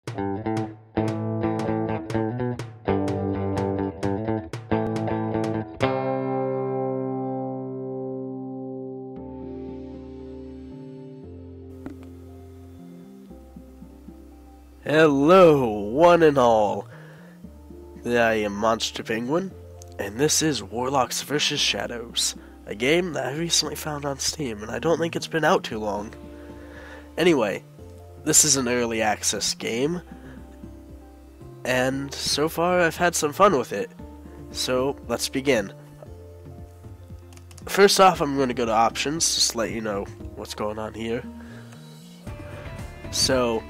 Hello, one and all. I am Monster Penguin, and this is Warlocks vs. Shadows, a game that I recently found on Steam, and I don't think it's been out too long. Anyway, this is an early access game, and so far I've had some fun with it. So, let's begin. First off, I'm going to go to options, just to let you know what's going on here. So,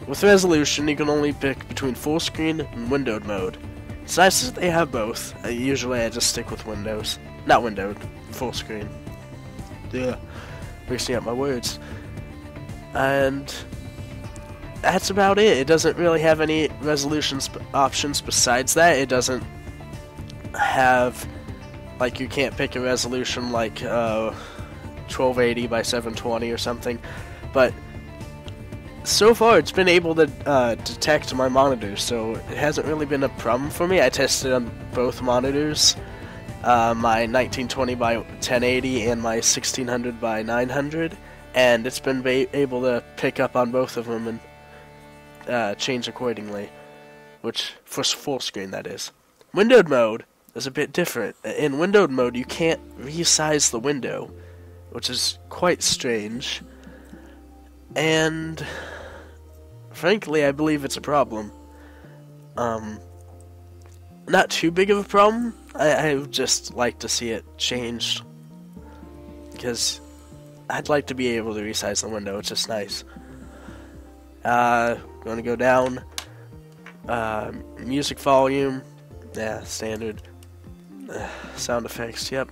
with resolution, you can only pick between full screen and windowed mode. It's nice that they have both. Usually I just stick with windows. Not windowed, full screen. Yeah, mixing up my words. And that's about it. It doesn't really have any resolution options besides that. It doesn't have, like, you can't pick a resolution like 1280 by 720 or something. But so far, it's been able to detect my monitors, so it hasn't really been a problem for me. I tested on both monitors, my 1920 by 1080 and my 1600 by 900, and it's been able to pick up on both of them and change accordingly, which for full screen, that is. Windowed mode is a bit different. In windowed mode, you can't resize the window, which is quite strange. And frankly, I believe it's a problem. Not too big of a problem. I would just like to see it changed, because I'd like to be able to resize the window. It's just nice. Gonna go down. Music volume. Yeah, standard. Sound effects, yep.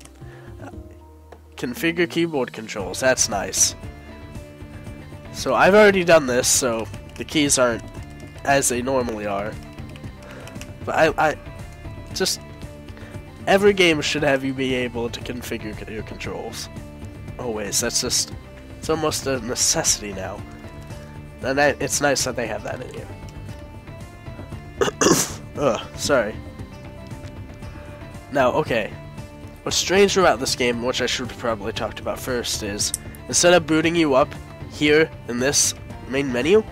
Configure keyboard controls. That's nice. So I've already done this, so the keys aren't as they normally are. But I just, every game should have you be able to configure your controls. Always. That's just, it's almost a necessity now. And it's nice that they have that in here. Ugh, sorry. Now, okay. What's strange about this game, which I should have probably talked about first, is instead of booting you up here in this main menu,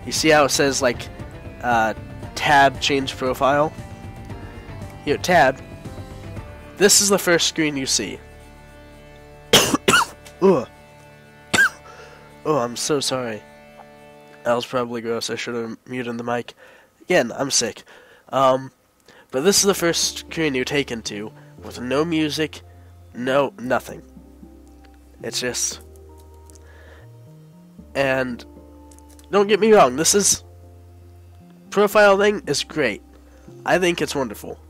you see how it says like tab change profile? Here, tab. This is the first screen you see. Ugh. Oh, I'm so sorry. That was probably gross. I should have muted the mic. Again, I'm sick. But this is the first screen you're taken to with no music, no nothing. It's just. And don't get me wrong, this is profile thing is great. I think it's wonderful.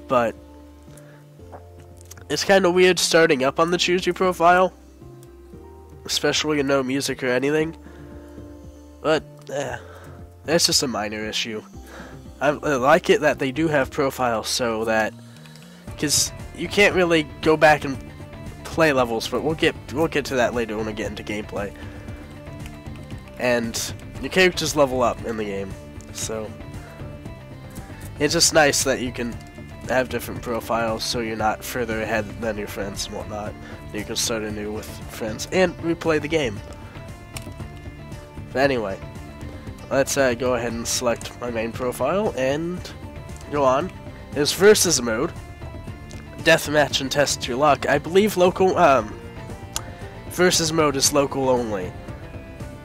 But it's kind of weird starting up on the choose your profile, especially with no music or anything. But it's just a minor issue. I like it that they do have profiles, so that, because you can't really go back and play levels, but we'll get to that later when we get into gameplay. And your characters level up in the game, so it's just nice that you can have different profiles, so you're not further ahead than your friends and whatnot. You can start anew with friends and replay the game. But anyway, let's go ahead and select my main profile and go on. There's versus mode, deathmatch, and test your luck. I believe local versus mode is local only,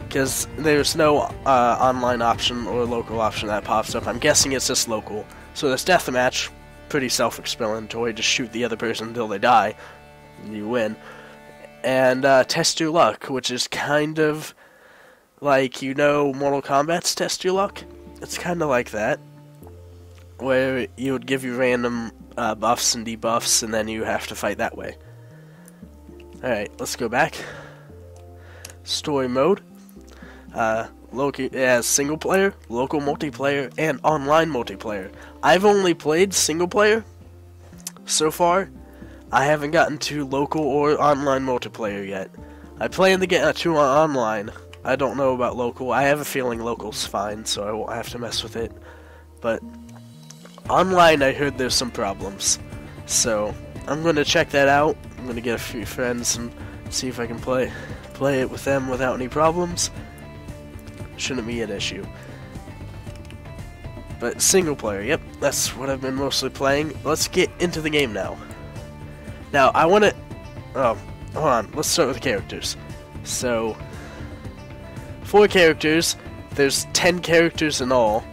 because there's no online option or local option that pops up. I'm guessing it's just local. So there's deathmatch, pretty self-explanatory. Just shoot the other person until they die, and you win. And test your luck, which is kind of like, you know, Mortal Kombat's test your luck. It's kind of like that, where you would give you random buffs and debuffs, and then you have to fight that way. Alright, let's go back. Story mode. It has single player, local multiplayer, and online multiplayer. I've only played single player so far. I haven't gotten to local or online multiplayer yet. I plan to get to online, I don't know about local. I have a feeling local's fine, so I won't have to mess with it. But online, I heard there's some problems. So I'm going to check that out. I'm going to get a few friends and see if I can play it with them without any problems. Shouldn't be an issue. But single player, yep, that's what I've been mostly playing. Let's get into the game now. Now, I want to... Oh, hold on. Let's start with the characters. So, 4 characters. There's 10 characters in all.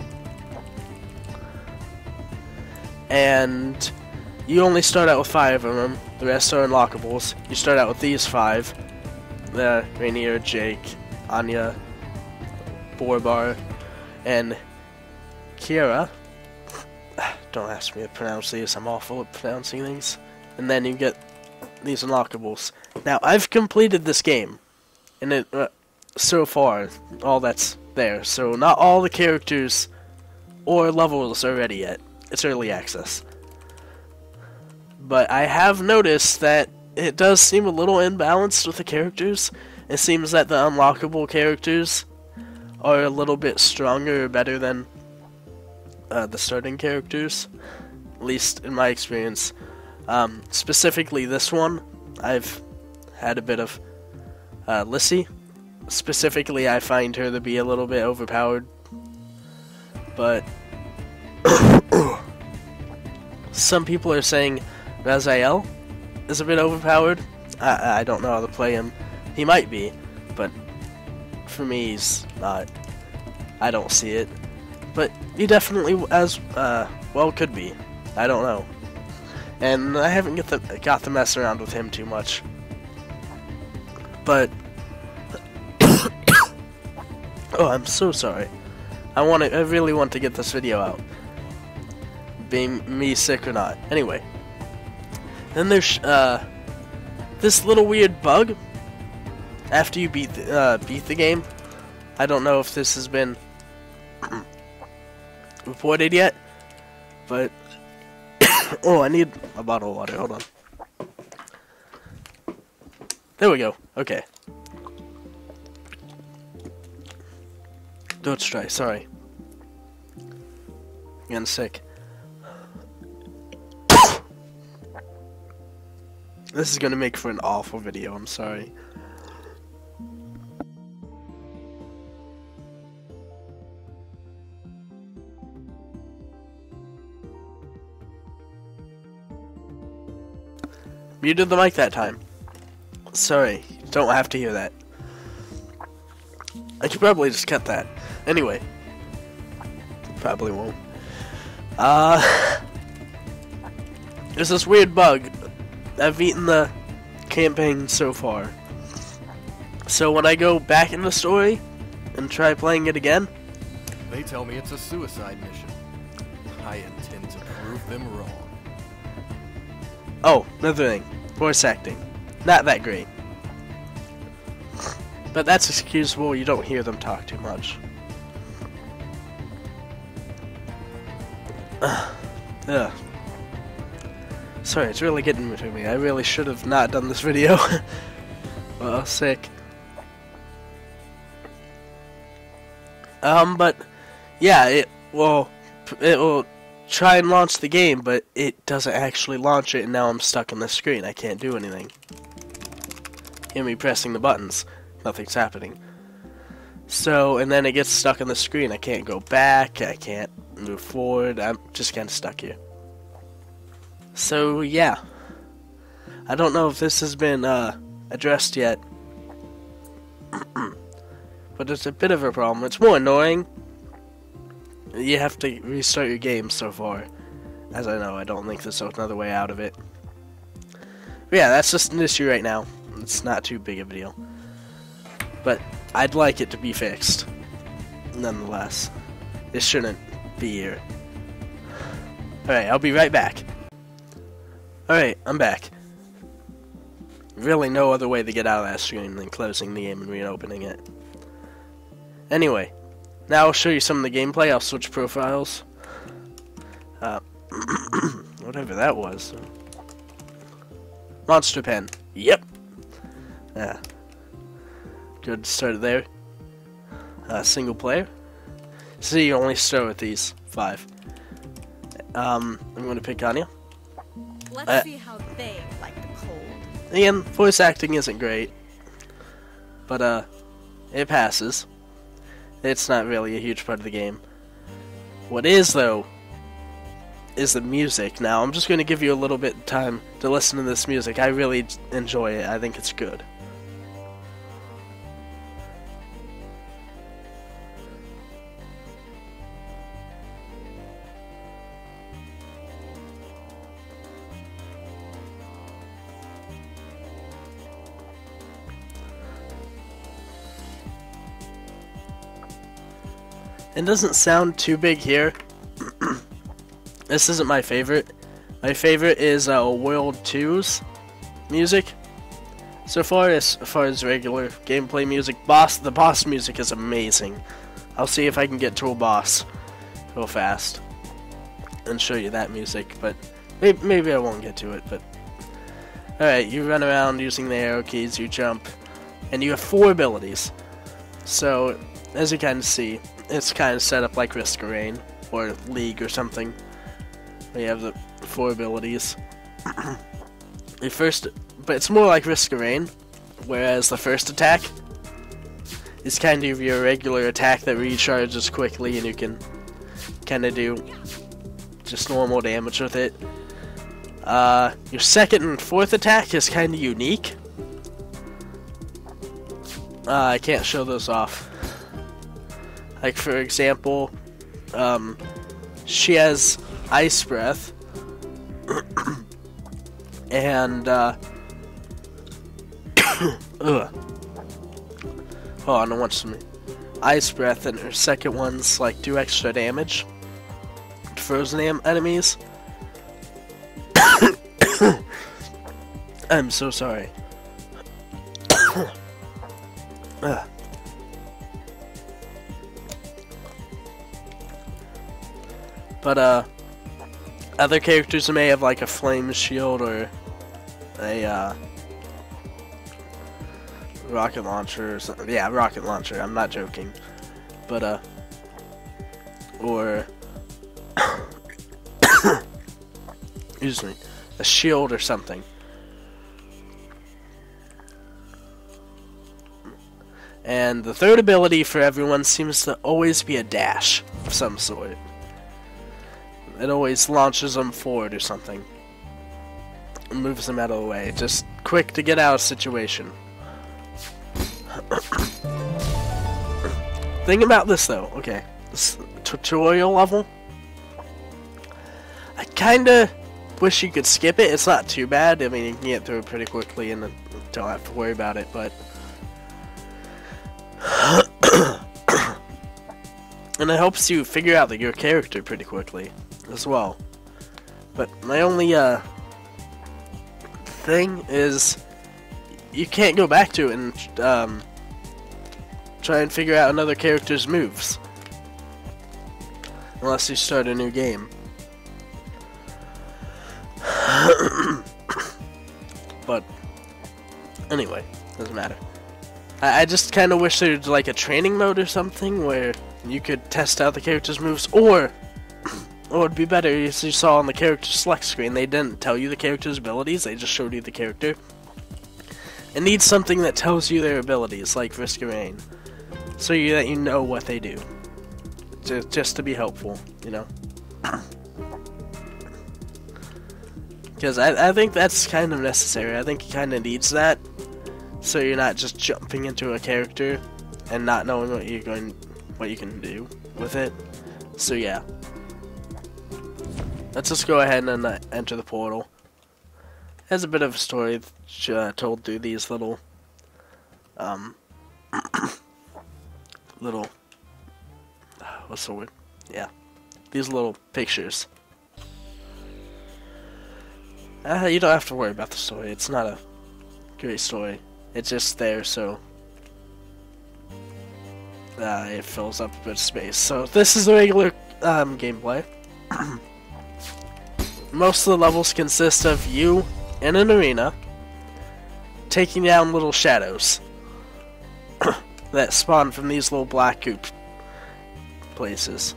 And you only start out with 5 of them. The rest are unlockables. You start out with these 5. Rainier, Jake, Anya, Borbar, and Kira. Don't ask me to pronounce these. I'm awful at pronouncing things. And then you get these unlockables. Now, I've completed this game. And it, so far, all that's there. So, not all the characters or levels are ready yet. It's early access. But I have noticed that it does seem a little imbalanced with the characters. It seems that the unlockable characters are a little bit stronger or better than the starting characters. At least in my experience. Specifically this one, I've had a bit of Lissy. Specifically, I find her to be a little bit overpowered. But some people are saying Raziel is a bit overpowered. I don't know how to play him. He might be, but for me, he's not. I don't see it. But he definitely as well could be. I don't know. And I haven't got to mess around with him too much. But oh, I'm so sorry. I really want to get this video out. Being me sick or not. Anyway. Then there's this little weird bug after you beat the game. I don't know if this has been reported yet, but oh, I need a bottle of water. Hold on. There we go. Okay. Throat's dry. Sorry. Getting sick. This is gonna make for an awful video, I'm sorry. Muted the mic that time. Sorry, you don't have to hear that. I could probably just cut that. Anyway. Probably won't. There's this weird bug. I've eaten the campaign so far. So when I go back in the story and try playing it again, they tell me it's a suicide mission. I intend to prove them wrong. oh, another thing. Voice acting. Not that great. But that's excusable, you don't hear them talk too much. Ugh. Sorry, it's really getting to me. I really should have not done this video. Well, sick. But yeah, it will try and launch the game, but it doesn't actually launch it, and now I'm stuck on the screen. I can't do anything. Hear me pressing the buttons. Nothing's happening. So, and then it gets stuck on the screen. I can't go back. I can't move forward. I'm just kind of stuck here. So, yeah. I don't know if this has been addressed yet. But it's a bit of a problem. It's more annoying. You have to restart your game so far. As I know, I don't think there's another way out of it. But yeah, that's just an issue right now. It's not too big of a deal. But I'd like it to be fixed. Nonetheless. It shouldn't be here. Alright, I'll be right back. Alright, I'm back. Really no other way to get out of that screen than closing the game and reopening it. Anyway, now I'll show you some of the gameplay. I'll switch profiles. Whatever that was. Monster Pen. Yep. Yeah. Good, started there. single player. So you only start with these 5. I'm going to pick Anya. Let's see how they like the cold. Again, voice acting isn't great, but it passes. It's not really a huge part of the game. What is, though, is the music. Now, I'm just going to give you a little bit of time to listen to this music. I really enjoy it. I think it's good. It doesn't sound too big here. This isn't my favorite. My favorite is World 2's music. So far as regular gameplay music, the boss music is amazing. I'll see if I can get to a boss real fast and show you that music, but maybe I won't get to it. But alright, you run around using the arrow keys, you jump, and you have 4 abilities. So as you kind of see, it's kind of set up like Risk of Rain or League or something. We have the 4 abilities. But it's more like Risk of Rain, whereas the first attack is kind of your regular attack that recharges quickly, and you can kind of do just normal damage with it. Your second and fourth attack is kind of unique. I can't show those off. Like, for example, she has Ice Breath, and, hold on, I want some Ice Breath, and her second one's, like, do extra damage to frozen enemies. I'm so sorry. But, other characters may have, like, a flame shield or a, rocket launcher or something. Yeah, rocket launcher, I'm not joking. But, or, excuse me, a shield or something. And the third ability for everyone seems to always be a dash of some sort. It always launches them forward or something. And moves them out of the way. Just quick to get out of a situation. Thing about this though, okay. This tutorial level. I kinda wish you could skip it. It's not too bad. I mean, you can get through it pretty quickly and don't have to worry about it, but and it helps you figure out your character pretty quickly as well. But my only thing is you can't go back to it and try and figure out another character's moves unless you start a new game. But anyway, doesn't matter. I just kind of wish there was like a training mode or something where you could test out the character's moves, or what would be better, as you saw on the character select screen, they didn't tell you the character's abilities, they just showed you the character. It needs something that tells you their abilities, like Risk of Rain, so that you know what they do. Just to be helpful, you know? Because I think that's kind of necessary. I think it kind of needs that, so you're not just jumping into a character and not knowing what you can do with it. So yeah. Let's just go ahead and enter the portal. It has a bit of a story told through these little, what's the word? Yeah, these little pictures. You don't have to worry about the story. It's not a great story. It's just there, so it fills up a bit of space. So this is the regular gameplay. Most of the levels consist of you in an arena taking down little shadows. that spawn from these little black goop places.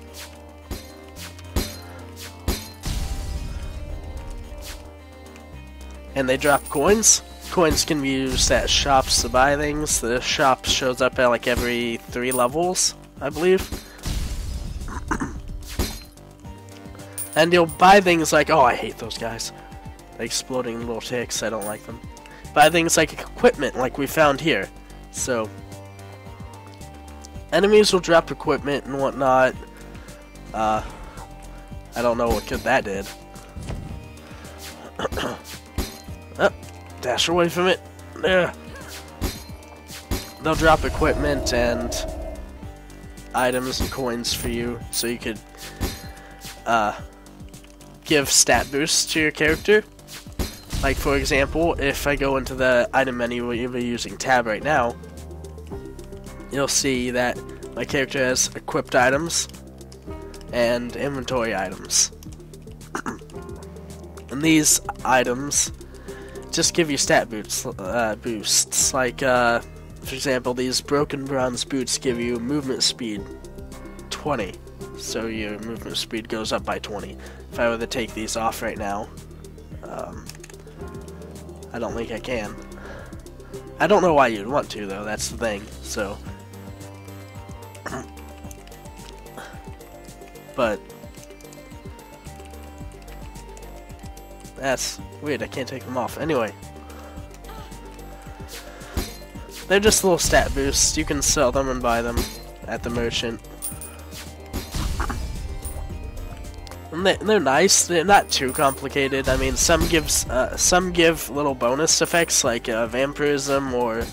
And they drop coins. Coins can be used at shops to buy things. The shop shows up at like every 3 levels, I believe. And you'll buy things like, oh, I hate those guys. The exploding little ticks, I don't like them. Buy things like equipment, like we found here. So, enemies will drop equipment and whatnot. I don't know what good that did. Oh, dash away from it. There. They'll drop equipment and items and coins for you, so you could give stat boosts to your character. Like, for example, if I go into the item menu where you'll be using tab right now, you'll see that my character has equipped items and inventory items. And these items just give you stat boosts. Like, for example, these broken bronze boots give you movement speed 20. So your movement speed goes up by 20. If I were to take these off right now, I don't think I can. I don't know why you'd want to, though. That's the thing. So, but that's weird. I can't take them off. Anyway, they're just little stat boosts. You can sell them and buy them at the merchant. And they're nice. They're not too complicated. I mean, some give little bonus effects like vampirism or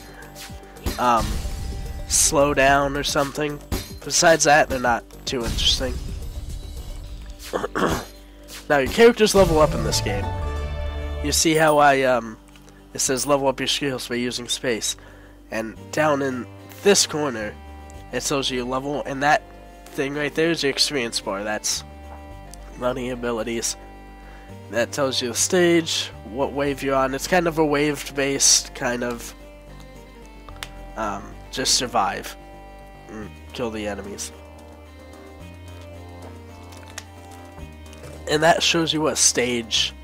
slow down or something. Besides that, they're not too interesting. Now, your characters level up in this game. You see how it says level up your skills by using space. And down in this corner, it tells you level, and that thing right there is your experience bar. That's running abilities. That tells you the stage, what wave you're on. It's kind of a wave-based kind of just survive and kill the enemies. And that shows you what stage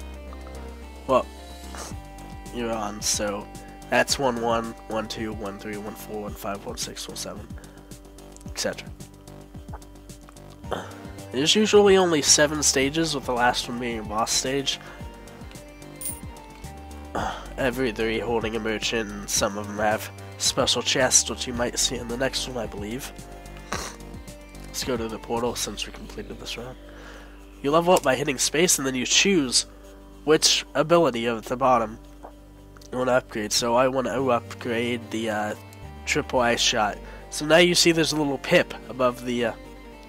you're on. So that's 1-1, 1-2, 1-3, 1-4, 1-5, 1-6, 1-7, etc. There's usually only 7 stages, with the last one being a boss stage. Every 3 holding a merchant, and some of them have special chests, which you might see in the next one, I believe. Let's go to the portal since we completed this round. You level up by hitting space, and then you choose which ability at the bottom you want to upgrade. So I want to upgrade the triple ice shot. So now you see there's a little pip above the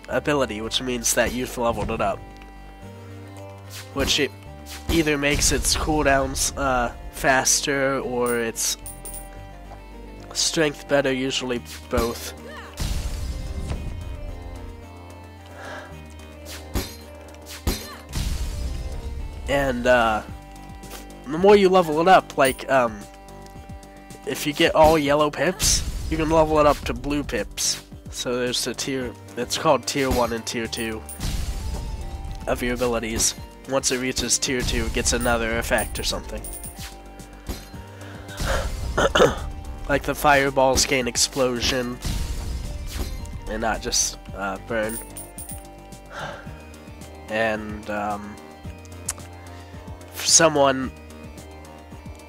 ability, which means that you've leveled it up. Which it either makes its cooldowns faster or its strength better, usually both. And the more you level it up, like if you get all yellow pips, you can level it up to blue pips. So there's a tier, it's called tier 1 and tier 2 of your abilities. Once it reaches tier 2, it gets another effect or something. Like the fireballs gain explosion and not just burn. And for someone,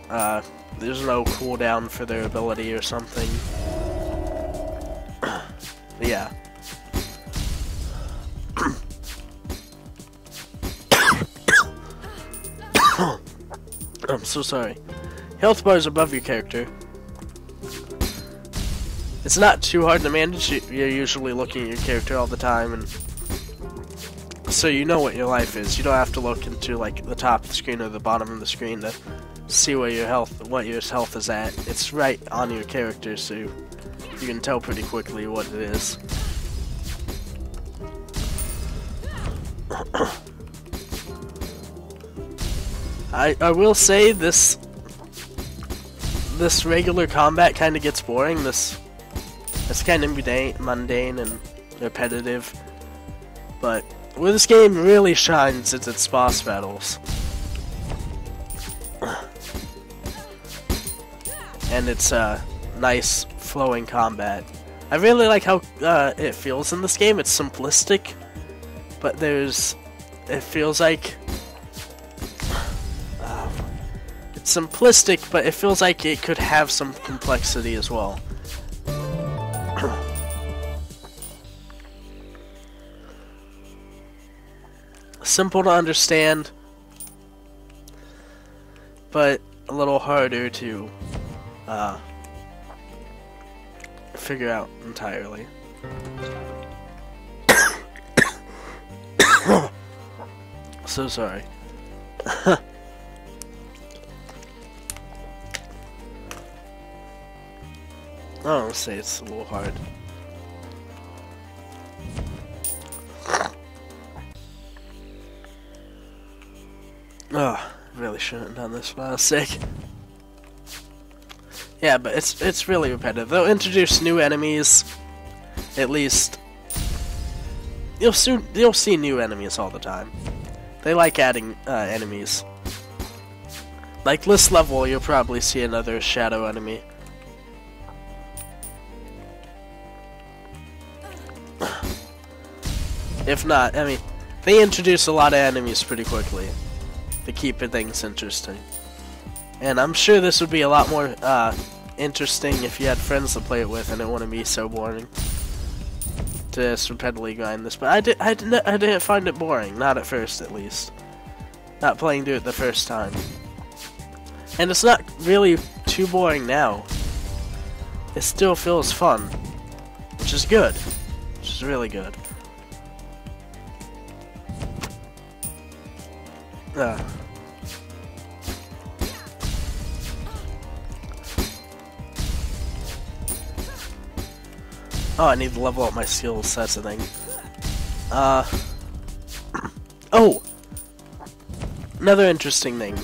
there's no cooldown for their ability or something. Yeah. I'm so sorry. Health bars above your character. It's not too hard to manage. You're usually looking at your character all the time, and so you know what your life is. You don't have to look into like the top of the screen or the bottom of the screen to see where your health, what your health is at. It's right on your character, so you can tell pretty quickly what it is. I will say this regular combat kind of gets boring. This It's kind of mundane and repetitive, but where this game really shines is its boss battles. And its nice flowing combat. I really like how it feels in this game. It's simplistic, but it feels like it's simplistic, but it feels like it could have some complexity as well. Simple to understand, but a little harder to figure out entirely. So sorry. I don't say it's a little hard. Oh, really shouldn't have done this when I was sick. Yeah, but it's really repetitive. They'll introduce new enemies. At least you'll see new enemies all the time. They like adding enemies. Like this level, you'll probably see another shadow enemy. If not, I mean, they introduce a lot of enemies pretty quickly to keep things interesting. And I'm sure this would be a lot more interesting if you had friends to play it with and it wouldn't be so boring to just repeatedly grind this. But I didn't find it boring, not at first at least. Not playing through it the first time. And it's not really too boring now. It still feels fun, which is good. Which is really good. Oh, I need to level up my skills, that's the thing. Oh! Another interesting thing.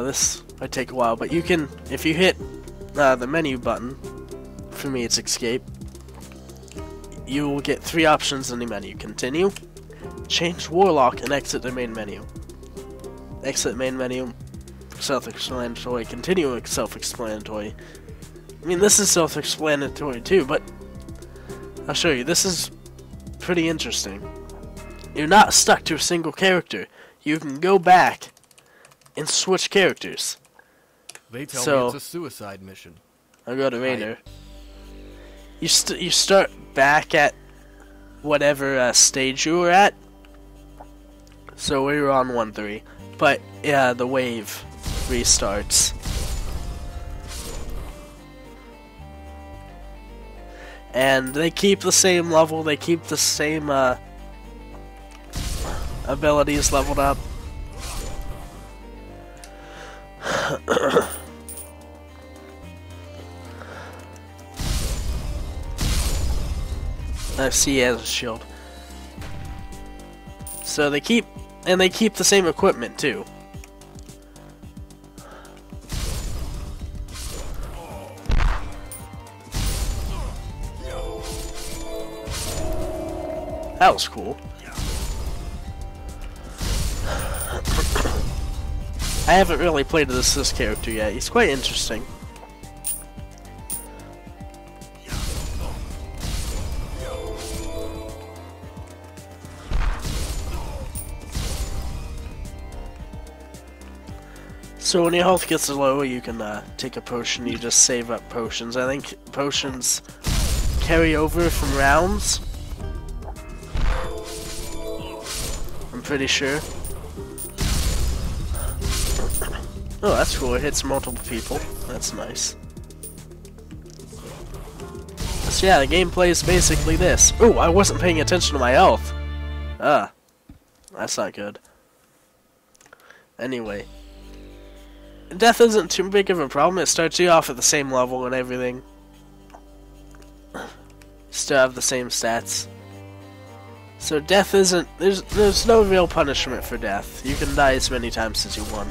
This might take a while, but you can, if you hit the menu button, for me it's escape, you will get 3 options in the menu. Continue, change Warlock, and exit the main menu. Exit main menu, self-explanatory. Continue, self-explanatory. I mean, this is self-explanatory too, but I'll show you. This is pretty interesting. You're not stuck to a single character. You can go back and switch characters. They tell me it's a suicide mission. I'll go to Rainer. You start back at whatever stage you were at. So we were on 1-3, but yeah, the wave restarts. And they keep the same level, they keep the same abilities leveled up. I see he has a shield. So they keep the same equipment too. That was cool. I haven't really played this character yet. He's quite interesting. So when your health gets low, you can take a potion. You just save up potions. I think potions carry over from rounds. I'm pretty sure. Oh, that's cool. It hits multiple people. That's nice. So yeah, the gameplay is basically this. Oh, I wasn't paying attention to my health. That's not good. Anyway. Death isn't too big of a problem. It starts you off at the same level and everything. Still have the same stats. So death isn't... There's no real punishment for death. You can die as many times as you want.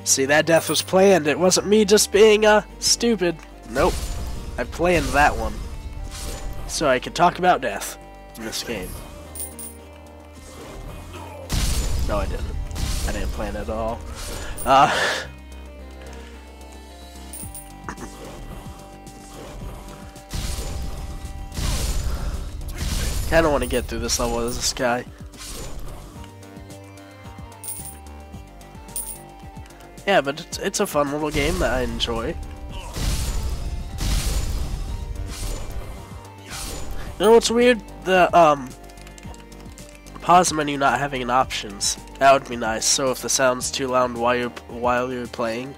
See, that death was planned. It wasn't me just being stupid. Nope. I planned that one. So I could talk about death in this game. No, I didn't. I didn't plan it at all. Kinda want to get through this level as this guy. Yeah, but it's a fun little game that I enjoy. You know what's weird? The pause menu not having an options. That would be nice. So if the sound's too loud while you're playing,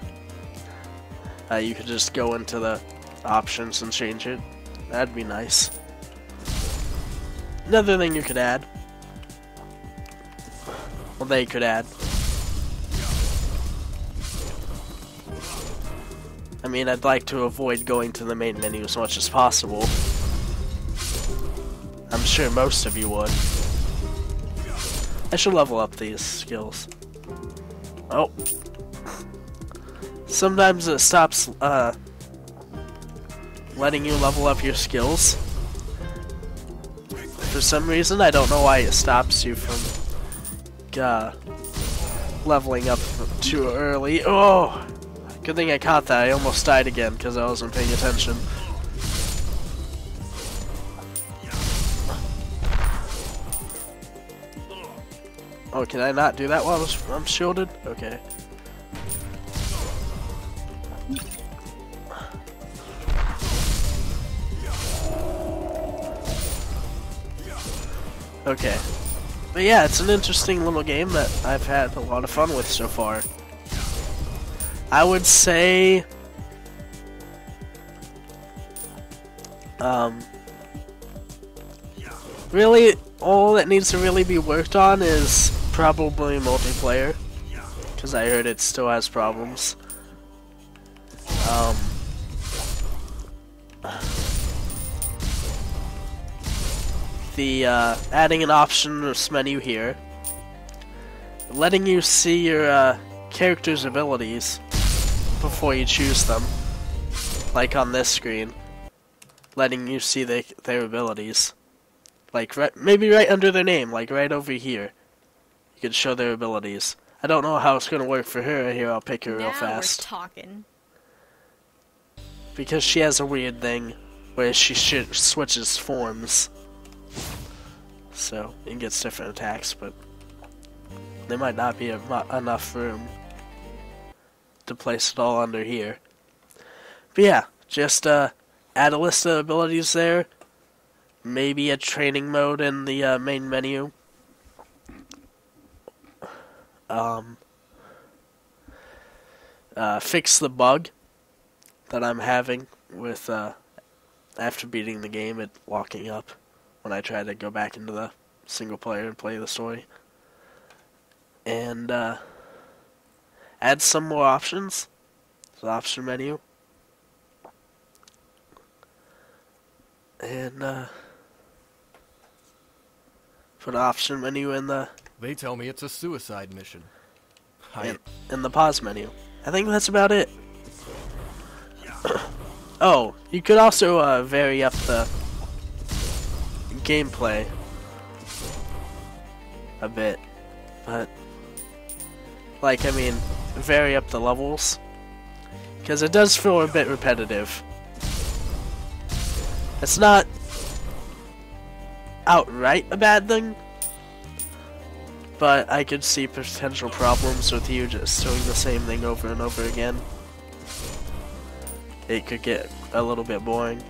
you could just go into the options and change it. That'd be nice. Another thing you could add. Well, they could add. I mean, I'd like to avoid going to the main menu as much as possible. I'm sure most of you would. I should level up these skills. Oh. Sometimes it stops letting you level up your skills. For some reason, I don't know why it stops you from leveling up too early. Oh! Good thing I caught that. I almost died again because I wasn't paying attention. Oh, can I not do that while I'm shielded? Okay. Okay. But yeah, it's an interesting little game that I've had a lot of fun with so far. I would say really all that needs to really be worked on is probably multiplayer, because I heard it still has problems. The adding an options menu here, letting you see your character's abilities before you choose them, like on this screen, letting you see their abilities, like maybe right under their name, like right over here, you can show their abilities. I don't know how it's gonna work for her. Here, I'll pick her real fast. Now we're talking. Because she has a weird thing where she switches forms, so it gets different attacks, but there might not be enough room to place it all under here. But yeah, just add a list of abilities there, maybe a training mode in the main menu. Fix the bug that I'm having with after beating the game, it locking up when I try to go back into the single player and play the story. And add some more options. The option menu. And put an option menu in the They tell me it's a suicide mission. in the pause menu. I think that's about it. Oh, you could also vary up the gameplay a bit, but like, I mean, vary up the levels, because it does feel a bit repetitive. It's not outright a bad thing, but I could see potential problems with you just doing the same thing over and over again. It could get a little bit boring.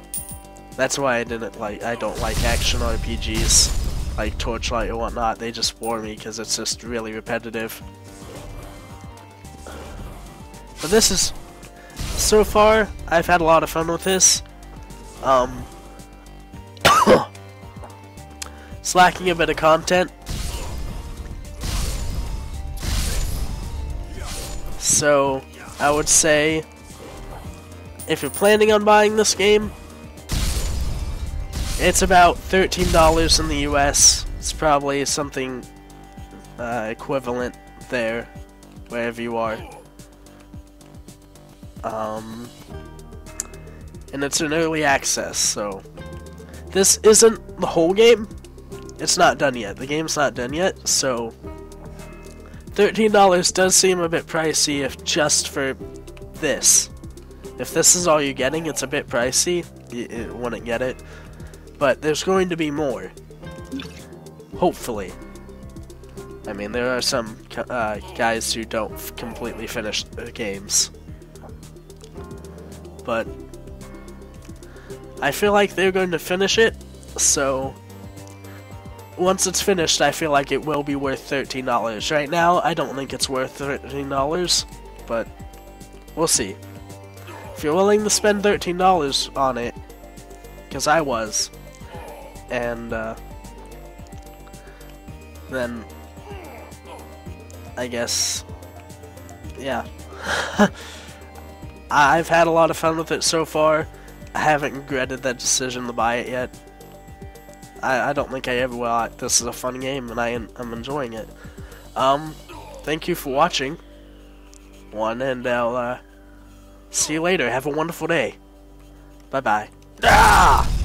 That's why I don't like action RPGs like Torchlight or whatnot. They just bore me because it's just really repetitive. But this is, so far, I've had a lot of fun with this. It's lacking a bit of content. So, I would say, if you're planning on buying this game, it's about $13 in the US. It's probably something equivalent there, wherever you are. and it's an early access, so this isn't the whole game. It's not done yet. The game's not done yet, so $13 does seem a bit pricey if just for this. If this is all you're getting, it's a bit pricey. You wouldn't get it. But there's going to be more. Hopefully. I mean, there are some guys who don't completely finish the games. But I feel like they're going to finish it, so once it's finished, I feel like it will be worth $13. Right now, I don't think it's worth $13, but we'll see. If you're willing to spend $13 on it, because I was, and then I guess, yeah. I've had a lot of fun with it so far. I haven't regretted that decision to buy it yet. I don't think I ever will. This is a fun game, and I'm enjoying it. Thank you for watching. And I'll see you later. Have a wonderful day. Bye-bye. Ah!